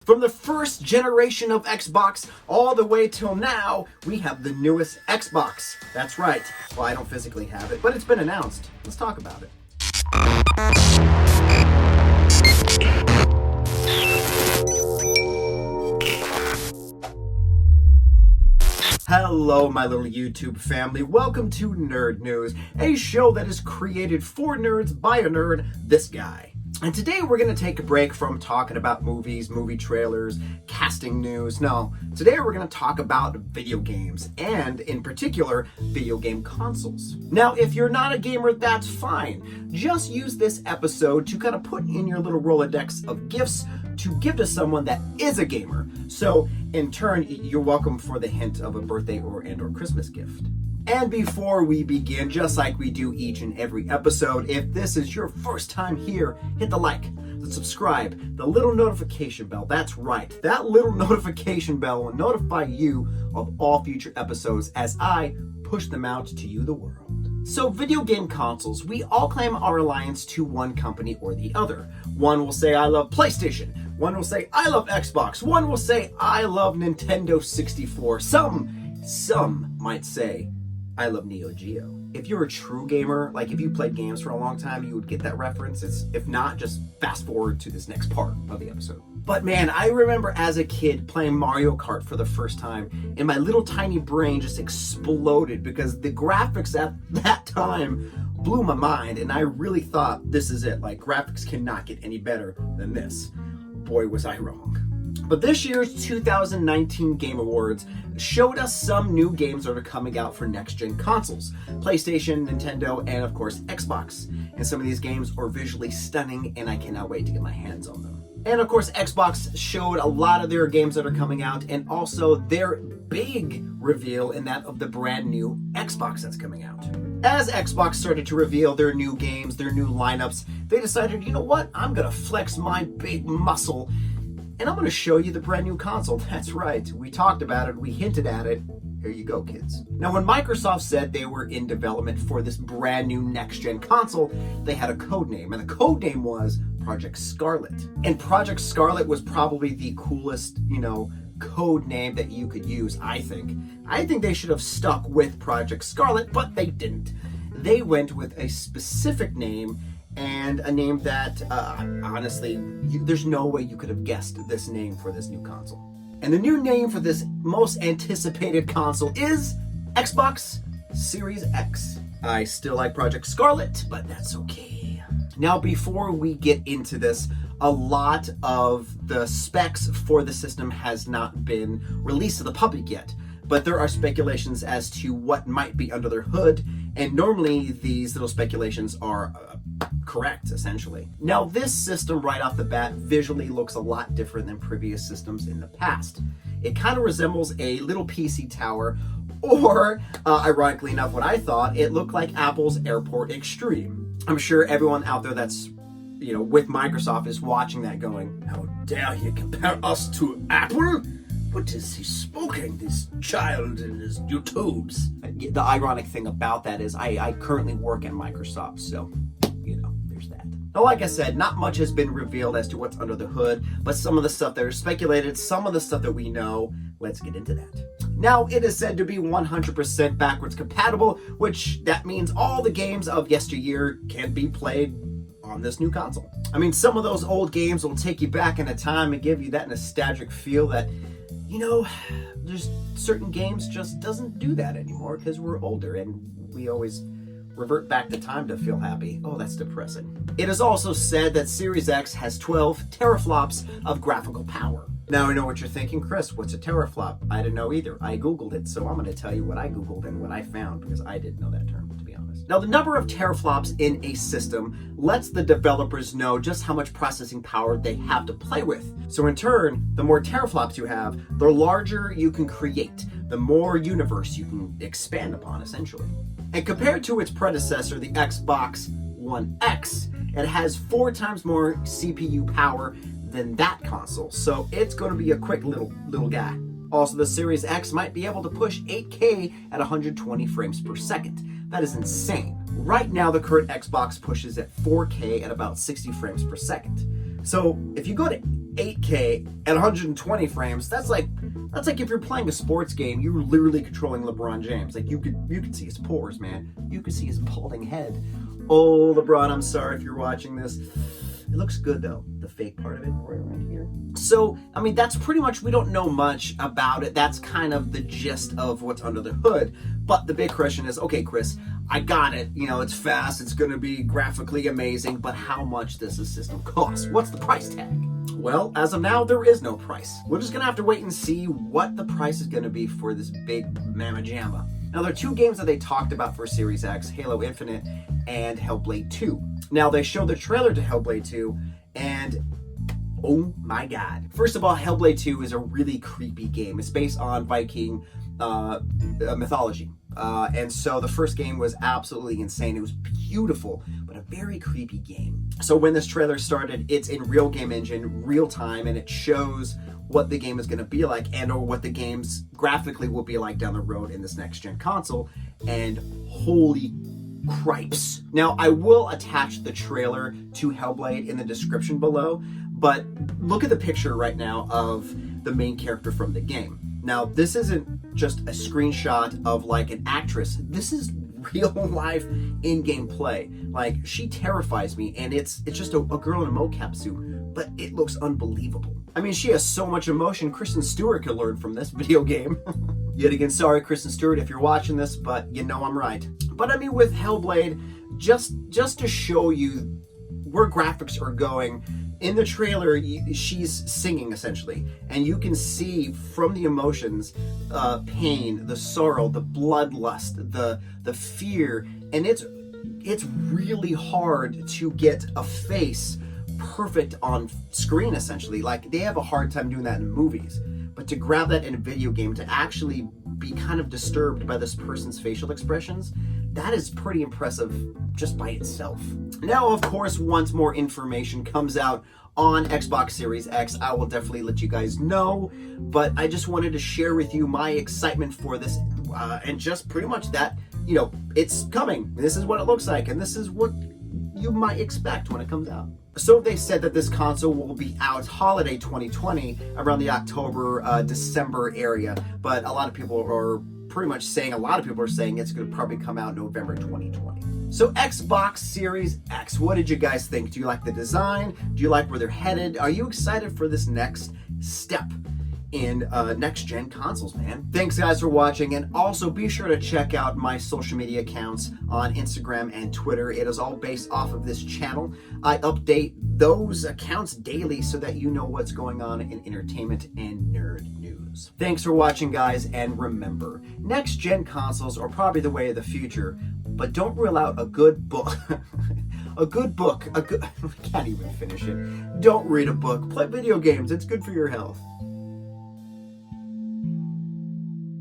From the first generation of Xbox all the way till now, we have the newest Xbox. That's right. Well, I don't physically have it, but it's been announced. Let's talk about it. Hello, my little YouTube family. Welcome to Nerd News, a show that is created for nerds by a nerd, this guy. And today we're going to take a break from talking about movies, movie trailers, casting news. No, today we're going to talk about video games, and in particular, video game consoles. Now, if you're not a gamer, that's fine. Just use this episode to kind of put in your little Rolodex of gifts to give to someone that is a gamer. So, in turn, you're welcome for the hint of a birthday or Christmas gift. And before we begin, just like we do each and every episode, if this is your first time here, hit the like, the subscribe, the little notification bell. That's right, that little notification bell will notify you of all future episodes as I push them out to you, the world. So video game consoles, we all claim our alliance to one company or the other. One will say, I love PlayStation. One will say, I love Xbox. One will say, I love Nintendo 64. Some might say, I love Neo Geo. If you're a true gamer, like if you played games for a long time, you would get that reference. If not, just fast forward to this next part of the episode. But man, I remember as a kid playing Mario Kart for the first time, and my little tiny brain just exploded because the graphics at that time blew my mind, and I really thought, this is it. Like, graphics cannot get any better than this. Boy, was I wrong. But this year's 2019 Game Awards showed us some new games that are coming out for next-gen consoles. PlayStation, Nintendo, and of course Xbox. And some of these games are visually stunning, and I cannot wait to get my hands on them. And of course Xbox showed a lot of their games that are coming out, and also their big reveal in that of the brand new Xbox that's coming out. As Xbox started to reveal their new games, their new lineups, they decided, you know what, I'm gonna flex my big muscle, and I'm going to show you the brand new console. That's right. We talked about it. We hinted at it. Here you go, kids. Now, when Microsoft said they were in development for this brand new next-gen console, they had a code name, and the code name was Project Scarlet. And Project Scarlet was probably the coolest, code name that you could use, I think. I think they should have stuck with Project Scarlet, but they didn't. They went with a specific name, and a name that, honestly, there's no way you could have guessed this name for this new console. And the new name for this most anticipated console is Xbox Series X. I still like Project Scarlet, but that's okay. Now, before we get into this, a lot of the specs for the system has not been released to the public yet. But there are speculations as to what might be under their hood, and normally these little speculations are correct, essentially. Now, this system right off the bat visually looks a lot different than previous systems in the past. It kind of resembles a little PC tower, or, ironically enough, what I thought, it looked like Apple's Airport Extreme. I'm sure everyone out there that's, with Microsoft is watching that going, how dare he compare us to Apple? What is he smoking, this child in his YouTubes? The ironic thing about that is I currently work at Microsoft, so, there's that. Now, like I said, not much has been revealed as to what's under the hood, but some of the stuff that is speculated, some of the stuff that we know, let's get into that. Now, it is said to be 100% backwards compatible, which that means all the games of yesteryear can be played on this new console. I mean, some of those old games will take you back in a time and give you that nostalgic feel that, there's certain games just doesn't do that anymore because we're older and we always revert back to time to feel happy. Oh, that's depressing. It is also said that Series X has 12 teraflops of graphical power. Now I know what you're thinking, Chris, what's a teraflop? I didn't know either. I Googled it, so I'm going to tell you what I Googled and what I found because I didn't know that term, to be honest. Now, the number of teraflops in a system lets the developers know just how much processing power they have to play with. So in turn, the more teraflops you have, the larger you can create, the more universe you can expand upon, essentially. And compared to its predecessor, the Xbox One X, it has 4 times more CPU power than that console. So it's going to be a quick little guy. Also, the Series X might be able to push 8K at 120 frames per second. That is insane. Right now, the current Xbox pushes at 4K at about 60 frames per second. So if you go to 8K at 120 frames. That's like if you're playing a sports game, you're literally controlling LeBron James. Like you could see his pores, man. You could see his balding head. Oh, LeBron, I'm sorry if you're watching this. It looks good though, the fake part of it right around here. So, I mean, that's pretty much, we don't know much about it. That's kind of the gist of what's under the hood. But the big question is, okay, Chris, I got it. You know, it's fast, it's going to be graphically amazing, but how much does this system cost? What's the price tag? Well, as of now, there is no price. We're just going to have to wait and see what the price is going to be for this big mamma jamma. Now, there are two games that they talked about for Series X, Halo Infinite and Hellblade 2. Now, they showed the trailer to Hellblade 2, and oh my god. First of all, Hellblade 2 is a really creepy game. It's based on Viking mythology. And so the first game was absolutely insane. It was beautiful, but a very creepy game. So when this trailer started, it's in real game engine, real time, and it shows what the game is going to be like and or what the games graphically will be like down the road in this next gen console. And holy cripes. Now, I will attach the trailer to Hellblade in the description below, but look at the picture right now of the main character from the game. Now, this isn't just a screenshot of like an actress. This is real life in-game play. Like, she terrifies me, and it's just a girl in a mocap suit, but it looks unbelievable. I mean, she has so much emotion. Kristen Stewart could learn from this video game. Yet again, sorry, Kristen Stewart, if you're watching this, but you know I'm right. But I mean, with Hellblade, just to show you where graphics are going, in the trailer, she's singing essentially, and you can see from the emotions, pain, the sorrow, the bloodlust, the fear, and it's really hard to get a face perfect on screen essentially. Like, they have a hard time doing that in movies, but to grab that in a video game, to actually be kind of disturbed by this person's facial expressions, that is pretty impressive just by itself. Now, of course, once more information comes out on Xbox Series X, I will definitely let you guys know, but I just wanted to share with you my excitement for this, and just pretty much that, you know, it's coming. This is what it looks like, and this is what you might expect when it comes out. So they said that this console will be out holiday 2020, around the October, December area, but a lot of people are saying it's going to probably come out November 2020. So Xbox Series X, what did you guys think? Do you like the design? Do you like where they're headed? Are you excited for this next step in next-gen consoles, man? Thanks, guys, for watching, and also be sure to check out my social media accounts on Instagram and Twitter. It is all based off of this channel. I update those accounts daily so that you know what's going on in entertainment and nerd news. Thanks for watching, guys, and remember, next-gen consoles are probably the way of the future, but don't rule out a good book. I can't even finish it. Don't read a book. Play video games. It's good for your health.